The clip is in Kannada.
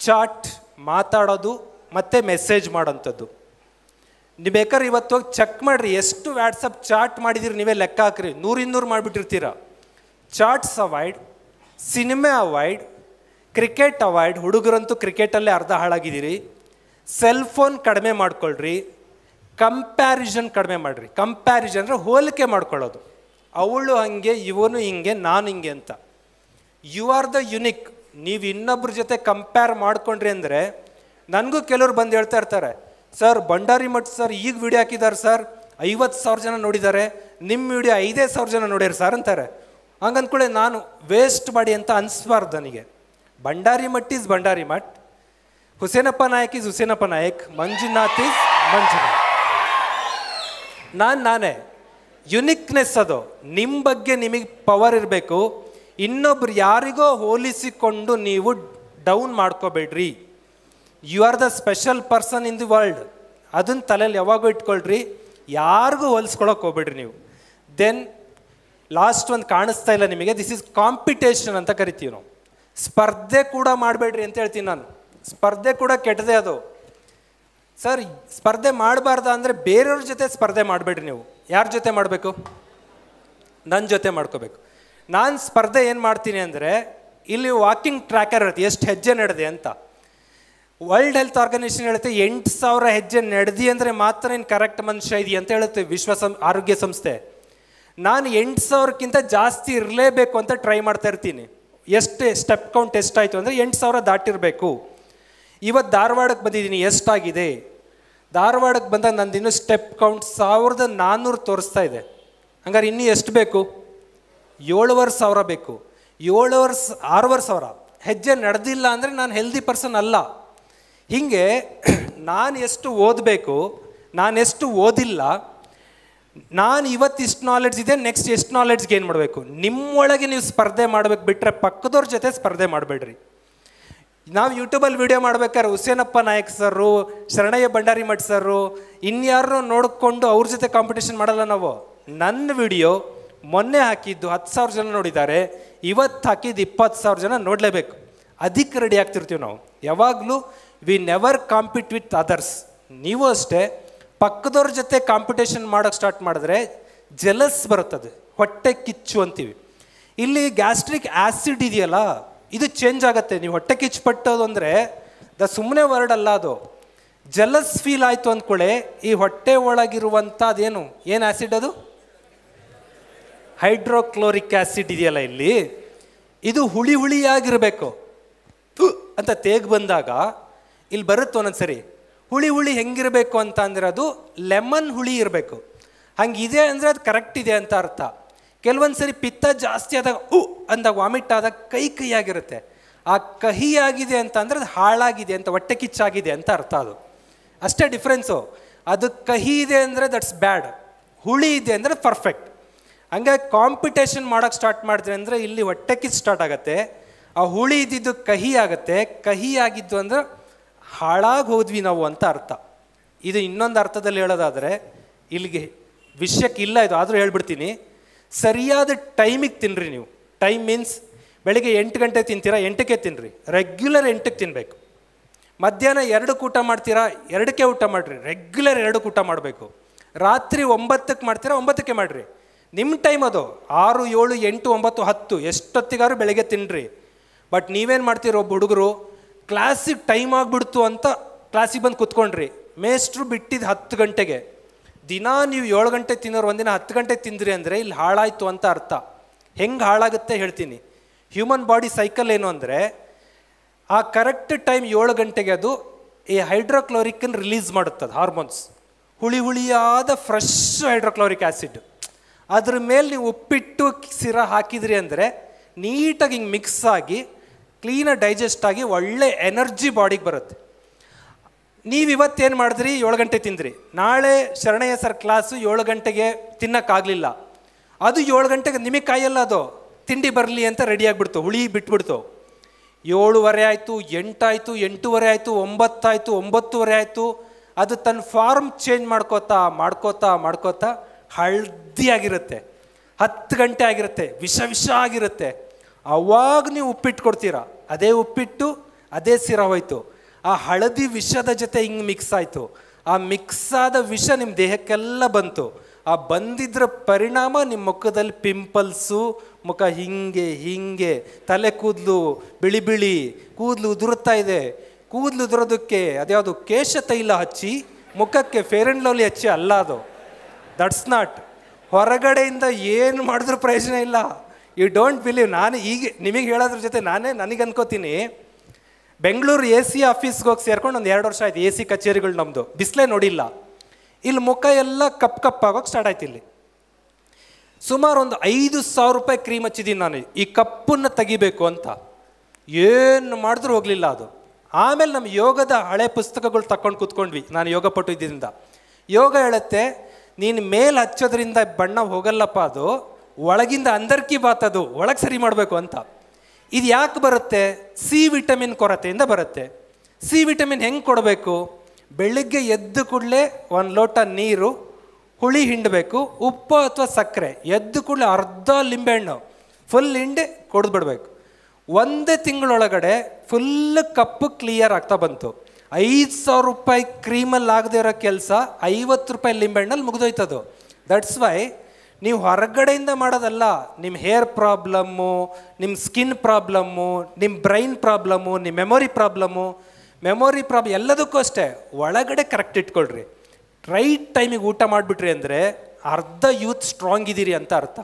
ಚಾಟ್, ಮಾತಾಡೋದು ಮತ್ತು ಮೆಸೇಜ್ ಮಾಡೋಂಥದ್ದು. ನೀವು ಬೇಕಾದ್ರೆ ಇವತ್ತು ಹೋಗಿ ಚೆಕ್ ಮಾಡಿರಿ, ಎಷ್ಟು ವ್ಯಾಟ್ಸಪ್ ಚಾಟ್ ಮಾಡಿದಿರಿ ನೀವೇ ಲೆಕ್ಕ ಹಾಕ್ರಿ, 100-200 ಮಾಡಿಬಿಟ್ಟಿರ್ತೀರ. Chats avoid, cinema avoid, cricket avoid, ಹುಡುಗರಂತೂ ಕ್ರಿಕೆಟಲ್ಲೇ ಅರ್ಧ ಹಾಳಾಗಿದ್ದೀರಿ. ಸೆಲ್ ಫೋನ್ ಕಡಿಮೆ ಮಾಡ್ಕೊಳ್ರಿ, ಕಂಪ್ಯಾರಿಸನ್ ಕಡಿಮೆ ಮಾಡಿರಿ. ಕಂಪ್ಯಾರಿಸನ್ ಅಂದರೆ ಹೋಲಿಕೆ ಮಾಡ್ಕೊಳ್ಳೋದು, ಅವಳು ಹಾಗೆ ಇವನು ಹಿಂಗೆ ನಾನು ಹಿಂಗೆ ಅಂತ. You are the unique. ನೀವು ಇನ್ನೊಬ್ರ ಜೊತೆ ಕಂಪೇರ್ ಮಾಡ್ಕೊಂಡ್ರಿ ಅಂದರೆ, ನನಗೂ ಕೆಲವ್ರು ಬಂದು ಹೇಳ್ತಾ ಇರ್ತಾರೆ, ಸರ್ ಭಂಡಾರಿ ಮಠ್ ಸರ್ ಈಗ ವಿಡಿಯೋ ಹಾಕಿದ್ದಾರೆ ಸರ್, 50,000 ಜನ ನೋಡಿದ್ದಾರೆ, ನಿಮ್ಮ ವಿಡಿಯೋ 5,000 ಜನ ನೋಡ್ಯಾರ ಸರ್ ಅಂತಾರೆ. ಹಂಗಂದ್ಕೊಳ್ಳೆ ನಾನು ವೇಸ್ಟ್ ಮಾಡಿ ಅಂತ ಅನಿಸ್ಬಾರ್ದು ನನಗೆ. Bhandari Math is Bhandari Math, Husenappa Nayak is Husenappa Nayak, Manjunath is Manjunath. ನಾನೇ ಯುನಿಕ್ನೆಸ್. ಅದು ನಿಮ್ಮ ಬಗ್ಗೆ ನಿಮಗೆ ಪವರ್ ಇರಬೇಕು. ಇನ್ನೊಬ್ರು ಯಾರಿಗೋ ಹೋಲಿಸಿಕೊಂಡು ನೀವು ಡೌನ್ ಮಾಡ್ಕೋಬೇಡ್ರಿ. You are the special person in the world. ಅದನ್ನು ತಲೆಯಲ್ಲಿ ಯಾವಾಗೂ ಇಟ್ಕೊಳ್ರಿ, ಯಾರಿಗೂ ಹೋಲಿಸ್ಕೊಳಕ್ಕೆ ಹೋಗ್ಬೇಡ್ರಿ ನೀವು. ದೆನ್ ಲಾಸ್ಟ್ ಒಂದು ಕಾಣಿಸ್ತಾ ಇಲ್ಲ ನಿಮಗೆ, ದಿಸ್ ಈಸ್ ಕಾಂಪಿಟೇಷನ್ ಅಂತ ಕರಿತೀವಿ ನಾವು. ಸ್ಪರ್ಧೆ ಕೂಡ ಮಾಡಬೇಡ್ರಿ ಅಂತ ಹೇಳ್ತೀನಿ ನಾನು. ಸ್ಪರ್ಧೆ ಕೂಡ ಕೆಟ್ಟದೇ ಅದು. ಸರ್ ಸ್ಪರ್ಧೆ ಮಾಡಬಾರ್ದ ಅಂದರೆ ಬೇರೆಯವ್ರ ಜೊತೆ ಸ್ಪರ್ಧೆ ಮಾಡಬೇಡ್ರಿ ನೀವು. ಯಾರ ಜೊತೆ ಮಾಡಬೇಕು? ನನ್ನ ಜೊತೆ ಮಾಡ್ಕೋಬೇಕು. ನಾನು ಸ್ಪರ್ಧೆ ಏನು ಮಾಡ್ತೀನಿ ಅಂದರೆ, ಇಲ್ಲಿ ವಾಕಿಂಗ್ ಟ್ರ್ಯಾಕರ್ ಇರುತ್ತೆ, ಎಷ್ಟು ಹೆಜ್ಜೆ ನಡೆದೆ ಅಂತ. ವರ್ಲ್ಡ್ ಹೆಲ್ತ್ ಆರ್ಗನೈಸೇಷನ್ ಹೇಳುತ್ತೆ 8,000 ಹೆಜ್ಜೆ ನಡೆದಿ ಅಂದರೆ ಮಾತ್ರ ನೀನು ಕರೆಕ್ಟ್ ಮನುಷ್ಯ ಇದೆಯಾ ಅಂತ ಹೇಳುತ್ತೆ ಆರೋಗ್ಯ ಸಂಸ್ಥೆ. ನಾನು 8,000ಕ್ಕಿಂತ ಜಾಸ್ತಿ ಇರಲೇಬೇಕು ಅಂತ ಟ್ರೈ ಮಾಡ್ತಾ ಇರ್ತೀನಿ. ಎಷ್ಟು ಸ್ಟೆಪ್ ಕೌಂಟ್ ಎಷ್ಟಾಯಿತು ಅಂದರೆ 8,000 ದಾಟಿರಬೇಕು. ಇವತ್ತು ಧಾರವಾಡಕ್ಕೆ ಬಂದಿದ್ದೀನಿ, ಎಷ್ಟಾಗಿದೆ? ಧಾರವಾಡಕ್ಕೆ ಬಂದಾಗ ನಂದಿನ್ನೂ ಸ್ಟೆಪ್ ಕೌಂಟ್ 1,400 ತೋರಿಸ್ತಾ ಇದೆ. ಹಂಗಾರೆ ಇನ್ನೂ ಎಷ್ಟು ಬೇಕು? 7,500 ಬೇಕು. 6,500 ಹೆಜ್ಜೆ ನಡೆದಿಲ್ಲ ಅಂದರೆ ನಾನು ಹೆಲ್ದಿ ಪರ್ಸನ್ ಅಲ್ಲ. ಹೀಗೆ ನಾನು ಎಷ್ಟು ಓದಬೇಕು, ನಾನೆಷ್ಟು ಓದಿಲ್ಲ, ನಾನು ಇವತ್ತು ಇಷ್ಟು ನಾಲೆಡ್ಜ್ ಇದೆ, ನೆಕ್ಸ್ಟ್ ಎಷ್ಟು ನಾಲೆಡ್ಜ್ ಗೇನ್ ಮಾಡಬೇಕು. ನಿಮ್ಮೊಳಗೆ ನೀವು ಸ್ಪರ್ಧೆ ಮಾಡಬೇಕು, ಬಿಟ್ಟರೆ ಪಕ್ಕದವ್ರ ಜೊತೆ ಸ್ಪರ್ಧೆ ಮಾಡಬೇಡ್ರಿ. ನಾವು ಯೂಟ್ಯೂಬಲ್ಲಿ ವೀಡಿಯೋ ಮಾಡ್ಬೇಕಾದ್ರೆ ಹುಸೇನಪ್ಪ ನಾಯಕ್ ಸರು, ಶರಣಯ್ಯ ಭಂಡಾರಿ ಮಠ್ ಸರು, ಇನ್ಯಾರು ನೋಡಿಕೊಂಡು ಅವ್ರ ಜೊತೆ ಕಾಂಪಿಟೇಷನ್ ಮಾಡಲ್ಲ ನಾವು. ನನ್ನ ವಿಡಿಯೋ ಮೊನ್ನೆ ಹಾಕಿದ್ದು 10,000 ಜನ ನೋಡಿದ್ದಾರೆ, ಇವತ್ತು ಹಾಕಿದ್ದು 20,000 ಜನ ನೋಡಲೇಬೇಕು. ಅದಕ್ಕೆ ರೆಡಿ ಆಗ್ತಿರ್ತೀವಿ ನಾವು ಯಾವಾಗಲೂ. We never compete with others. ನೀವು ಅಷ್ಟೇ, ಪಕ್ಕದವ್ರ ಜೊತೆ ಕಾಂಪಿಟೇಷನ್ ಮಾಡೋಕ್ಕೆ ಸ್ಟಾರ್ಟ್ ಮಾಡಿದ್ರೆ ಜೆಲಸ್ ಬರುತ್ತದೆ, ಹೊಟ್ಟೆ ಕಿಚ್ಚು ಅಂತೀವಿ. ಇಲ್ಲಿ ಗ್ಯಾಸ್ಟ್ರಿಕ್ ಆ್ಯಸಿಡ್ ಇದೆಯಲ್ಲ, ಇದು ಚೇಂಜ್ ಆಗುತ್ತೆ. ನೀವು ಹೊಟ್ಟೆ ಕಿಚ್ಚು ಪಟ್ಟೋದು ಅಂದರೆ ಸುಮ್ಮನೆ ವರ್ಡ್ ಅಲ್ಲ ಅದು. ಜೆಲಸ್ ಫೀಲ್ ಆಯಿತು ಅಂದ್ಕೊಳ್ಳೆ, ಈ ಹೊಟ್ಟೆ ಒಳಗಿರುವಂಥ ಅದೇನು ಆ್ಯಸಿಡ್, ಅದು ಹೈಡ್ರೋಕ್ಲೋರಿಕ್ ಆ್ಯಸಿಡ್ ಇದೆಯಲ್ಲ, ಇಲ್ಲಿ ಇದು ಹುಳಿ ಹುಳಿಯಾಗಿರಬೇಕು ಅಂತ ತೇಗ್ ಬಂದಾಗ ಇಲ್ಲಿ ಬರುತ್ತೆ ಒಂದೊಂದ್ಸರಿ. ಹುಳಿ ಹೆಂಗಿರಬೇಕು ಅಂತ ಅಂದರೆ ಅದು ಲೆಮನ್ ಹುಳಿ ಇರಬೇಕು. ಹಂಗಿದೆ ಅಂದರೆ ಅದು ಕರೆಕ್ಟ್ ಇದೆ ಅಂತ ಅರ್ಥ. ಕೆಲವೊಂದು ಸರಿ ಪಿತ್ತ ಜಾಸ್ತಿ ಆದಾಗ ಅಂದಾಗ ವಾಮಿಟ್ ಆದಾಗ ಕಹಿಯಾಗಿರುತ್ತೆ. ಆ ಕಹಿಯಾಗಿದೆ ಅಂತ ಅಂದರೆ ಅದು ಹಾಳಾಗಿದೆ ಅಂತ, ಹೊಟ್ಟೆ ಕಿಚ್ಚಾಗಿದೆ ಅಂತ ಅರ್ಥ. ಅದು ಅಷ್ಟೇ ಡಿಫ್ರೆನ್ಸು. ಅದು ಕಹಿ ಇದೆ ಅಂದರೆ ದಟ್ಸ್ ಬ್ಯಾಡ್, ಹುಳಿ ಇದೆ ಅಂದರೆ ಪರ್ಫೆಕ್ಟ್. ಹಂಗಾಗಿ ಕಾಂಪಿಟೇಷನ್ ಮಾಡೋಕ್ಕೆ ಸ್ಟಾರ್ಟ್ ಮಾಡಿದ್ರೆ ಅಂದರೆ ಇಲ್ಲಿ ಹೊಟ್ಟೆ ಕಿಚ್ಚು ಸ್ಟಾರ್ಟ್ ಆಗುತ್ತೆ. ಆ ಹುಳಿ ಇದ್ದಿದ್ದು ಕಹಿ ಆಗುತ್ತೆ, ಕಹಿ ಆಗಿದ್ದು ಅಂದರೆ ಹಾಳಾಗಿ ಹೋದ್ವಿ ನಾವು ಅಂತ ಅರ್ಥ. ಇದು ಇನ್ನೊಂದು ಅರ್ಥದಲ್ಲಿ ಹೇಳೋದಾದರೆ, ಇಲ್ಲಿಗೆ ವಿಷಯಕ್ಕೆ ಇಲ್ಲ ಇದು, ಆದರೂ ಹೇಳ್ಬಿಡ್ತೀನಿ. ಸರಿಯಾದ ಟೈಮಿಗೆ ತಿನ್ನಿರಿ ನೀವು. ಟೈಮ್ ಮೀನ್ಸ್ ಬೆಳಿಗ್ಗೆ 8 ಗಂಟೆ ತಿಂತೀರಾ, 8ಕ್ಕೆ ತಿನ್ನಿರಿ. ರೆಗ್ಯುಲರ್ 8ಕ್ಕೆ ತಿನ್ನಬೇಕು. ಮಧ್ಯಾಹ್ನ 2ಕ್ಕೆ ಊಟ ಮಾಡ್ತೀರಾ, 2ಕ್ಕೆ ಊಟ ಮಾಡಿರಿ. ರೆಗ್ಯುಲರ್ 2ಕ್ಕೆ ಊಟ ಮಾಡಬೇಕು. ರಾತ್ರಿ 9ಕ್ಕೆ ಮಾಡ್ತೀರಾ, 9ಕ್ಕೆ ಮಾಡಿರಿ. ನಿಮ್ಮ ಟೈಮ್ ಅದು 6, 7, 8, 9, 10 ಎಷ್ಟೊತ್ತಿಗಾರು ಬೆಳಗ್ಗೆ ತಿನ್ನಿರಿ. ಬಟ್ ನೀವೇನು ಮಾಡ್ತೀರೋ, ಒಬ್ಬ ಹುಡುಗರು ಕ್ಲಾಸಿಗೆ ಟೈಮ್ ಆಗಿಬಿಡ್ತು ಅಂತ ಕ್ಲಾಸಿಗೆ ಬಂದು ಕೂತ್ಕೊಂಡ್ರಿ, ಮೇಸ್ಟ್ರು ಬಿಟ್ಟಿದ್ದು 10 ಗಂಟೆಗೆ. ದಿನ ನೀವು 7 ಗಂಟೆ ತಿನ್ನೋರು ಒಂದಿನ 10 ಗಂಟೆ ತಿಂದ್ರಿ ಅಂದರೆ ಇಲ್ಲಿ ಹಾಳಾಯಿತು ಅಂತ ಅರ್ಥ. ಹೆಂಗೆ ಹಾಳಾಗುತ್ತೆ ಹೇಳ್ತೀನಿ. ಹ್ಯೂಮನ್ ಬಾಡಿ ಸೈಕಲ್ ಏನು ಅಂದರೆ, ಆ ಕರೆಕ್ಟ್ ಟೈಮ್ 7 ಗಂಟೆಗೆ ಅದು ಈ ಹೈಡ್ರೋಕ್ಲೋರಿಕನ್ನು ರಿಲೀಸ್ ಮಾಡುತ್ತದೆ, ಹಾರ್ಮೋನ್ಸ್. ಹುಳಿಯಾದ ಫ್ರೆಶ್ ಹೈಡ್ರೋಕ್ಲೋರಿಕ್ ಆ್ಯಸಿಡ್. ಅದ್ರ ಮೇಲೆ ನೀವು ಉಪ್ಪಿಟ್ಟು ಸಿರ ಹಾಕಿದ್ರಿ ಅಂದರೆ ನೀಟಾಗಿ ಹಿಂಗೆ ಮಿಕ್ಸ್ ಆಗಿ ಕ್ಲೀನಾಗಿ ಡೈಜೆಸ್ಟ್ ಆಗಿ ಒಳ್ಳೆ ಎನರ್ಜಿ ಬಾಡಿಗೆ ಬರುತ್ತೆ. ನೀವು ಇವತ್ತೇನು ಮಾಡಿದ್ರಿ, 7 ಗಂಟೆ ತಿಂದ್ರಿ. ನಾಳೆ ಶರಣಯ್ಯ ಸರ್ ಕ್ಲಾಸು 7 ಗಂಟೆಗೆ ತಿನ್ನೋಕ್ಕಾಗಲಿಲ್ಲ, ಅದು 7 ಗಂಟೆಗೆ ನಿಮಗೆ ಕಾಯಲ್ಲ, ಅದು ತಿಂಡಿ ಬರಲಿ ಅಂತ ರೆಡಿ ಆಗಿಬಿಡ್ತು, ಹುಳಿ ಬಿಟ್ಬಿಡ್ತು. 7:30 ಆಯಿತು, 8 ಆಯಿತು, 8:30 ಆಯಿತು, 9 ಆಯಿತು, 9:30 ಆಯಿತು. ಅದು ತನ್ನ ಫಾರ್ಮ್ ಚೇಂಜ್ ಮಾಡ್ಕೋತಾ ಹಳದಿಯಾಗಿರುತ್ತೆ. 10 ಗಂಟೆ ಆಗಿರುತ್ತೆ, ವಿಷ ಆಗಿರುತ್ತೆ. ಅವಾಗ ನೀವು ಉಪ್ಪಿಟ್ಟು ಕೊಡ್ತೀರಾ. ಅದೇ ಉಪ್ಪಿಟ್ಟು ಅದೇ ಸಿರ ಹೋಯ್ತು. ಆ ಹಳದಿ ವಿಷದ ಜೊತೆ ಹಿಂಗೆ ಮಿಕ್ಸ್ ಆಯಿತು. ಆ ಮಿಕ್ಸ್ ಆದ ವಿಷ ನಿಮ್ಮ ದೇಹಕ್ಕೆಲ್ಲ ಬಂತು. ಆ ಬಂದಿದ್ರ ಪರಿಣಾಮ ನಿಮ್ಮ ಮುಖದಲ್ಲಿ ಪಿಂಪಲ್ಸು, ಮುಖ ಹಿಂಗೆ ಹಿಂಗೆ, ತಲೆ ಕೂದಲು ಬಿಳಿ ಬಿಳಿ, ಕೂದಲು ಉದುರುತ್ತಾ ಇದೆ. ಕೂದಲು ಉದುರೋದಕ್ಕೆ ಅದ್ಯಾವುದು ಕೇಶ ತೈಲ ಹಚ್ಚಿ, ಮುಖಕ್ಕೆ ಫೇರ್ ಆ್ಯಂಡ್ ಲವ್ಲಿ ಹಚ್ಚಿ ಅಲ್ಲ ಅದು. That's not. ಹೊರಗಡೆಯಿಂದ ಏನು ಮಾಡಿದ್ರೂ ಪ್ರಯೋಜನ ಇಲ್ಲ. You don't believe. ನಾನು ಈಗ ನಿಮಗೆ ಹೇಳೋದ್ರ ಜೊತೆ ನನಗೆ ಅನ್ಕೋತೀನಿ, ಬೆಂಗಳೂರು AC ಆಫೀಸ್ಗೆ ಹೋಗಿ ಸೇರ್ಕೊಂಡು ಒಂದು 2 ವರ್ಷ ಆಯ್ತು. AC ಕಚೇರಿಗಳು ನಮ್ಮದು, ಬಿಸಿಲೇ ನೋಡಿಲ್ಲ. ಇಲ್ಲಿ ಮುಖ ಎಲ್ಲ ಕಪ್ಪಾಗೋಕೆ ಸ್ಟಾರ್ಟ್ ಆಯ್ತು. ಇಲ್ಲಿ ಸುಮಾರು ಒಂದು 5,000 ರೂಪಾಯಿ ಕ್ರೀಮ್ ಹಚ್ಚಿದ್ದೀನಿ ನಾನು ಈ ಕಪ್ಪನ್ನು ತೆಗಿಬೇಕು ಅಂತ. ಏನು ಮಾಡಿದ್ರೂ ಹೋಗಲಿಲ್ಲ ಅದು. ಆಮೇಲೆ ನಮ್ಮ ಯೋಗದ ಹಳೆ ಪುಸ್ತಕಗಳು ತಗೊಂಡು ಕೂತ್ಕೊಂಡ್ವಿ. ನಾನು ಯೋಗ ಪಟು ಇದ್ದಿಂದ. ಯೋಗ ಹೇಳುತ್ತೆ, ನೀನು ಮೇಲೆ ಹಚ್ಚೋದ್ರಿಂದ ಬಣ್ಣ ಹೋಗಲ್ಲಪ್ಪ, ಅದು ಒಳಗಿಂದ ಅಂದರ್ಕಿ ಬಾತದು, ಒಳಗೆ ಸರಿ ಮಾಡಬೇಕು ಅಂತ. ಇದು ಯಾಕೆ ಬರುತ್ತೆ? ಸಿ ವಿಟಮಿನ್ ಕೊರತೆಯಿಂದ ಬರುತ್ತೆ. ಸಿ ವಿಟಮಿನ್ ಹೆಂಗೆ ಕೊಡಬೇಕು? ಬೆಳಿಗ್ಗೆ ಎದ್ದು ಕೂಡಲೇ 1 ಲೋಟ ನೀರು, ಹುಳಿ ಹಿಂಡಬೇಕು, ಉಪ್ಪು ಅಥವಾ ಸಕ್ಕರೆ, ಎದ್ದು ಕೂಡಲೇ ಅರ್ಧ ಲಿಂಬೆಹಣ್ಣು ಫುಲ್ ಹಿಂಡಿ ಕೊಡ್ಬಿಡ್ಬೇಕು. 1 ತಿಂಗಳೊಳಗಡೆ ಫುಲ್ ಕಪ್ಪು ಕ್ಲಿಯರ್ ಆಗ್ತಾ ಬಂತು. 5,000 ರೂಪಾಯಿ ಕ್ರೀಮಲ್ಲಿ ಆಗದೆ ಇರೋ ಕೆಲಸ 50 ರೂಪಾಯಿ ಲಿಂಬೆಹಣ್ಣಲ್ಲಿ ಮುಗಿದೋಯ್ತದು. ದಟ್ಸ್ ವೈ ನೀವು ಹೊರಗಡೆಯಿಂದ ಮಾಡೋದಲ್ಲ. ನಿಮ್ಮ ಹೇರ್ ಪ್ರಾಬ್ಲಮ್ಮು, ನಿಮ್ಮ ಸ್ಕಿನ್ ಪ್ರಾಬ್ಲಮ್ಮು, ನಿಮ್ಮ ಬ್ರೈನ್ ಪ್ರಾಬ್ಲಮ್ಮು, ನಿಮ್ಮ ಮೆಮೊರಿ ಪ್ರಾಬ್ಲಮ್ ಎಲ್ಲದಕ್ಕೂ ಅಷ್ಟೇ. ಒಳಗಡೆ ಕರೆಕ್ಟ್ ಇಟ್ಕೊಳ್ರಿ. ರೈಟ್ ಟೈಮಿಗೆ ಊಟ ಮಾಡಿಬಿಟ್ರಿ ಅಂದರೆ ಅರ್ಧ ಯೂತ್ ಸ್ಟ್ರಾಂಗ್ ಇದ್ದೀರಿ ಅಂತ ಅರ್ಥ.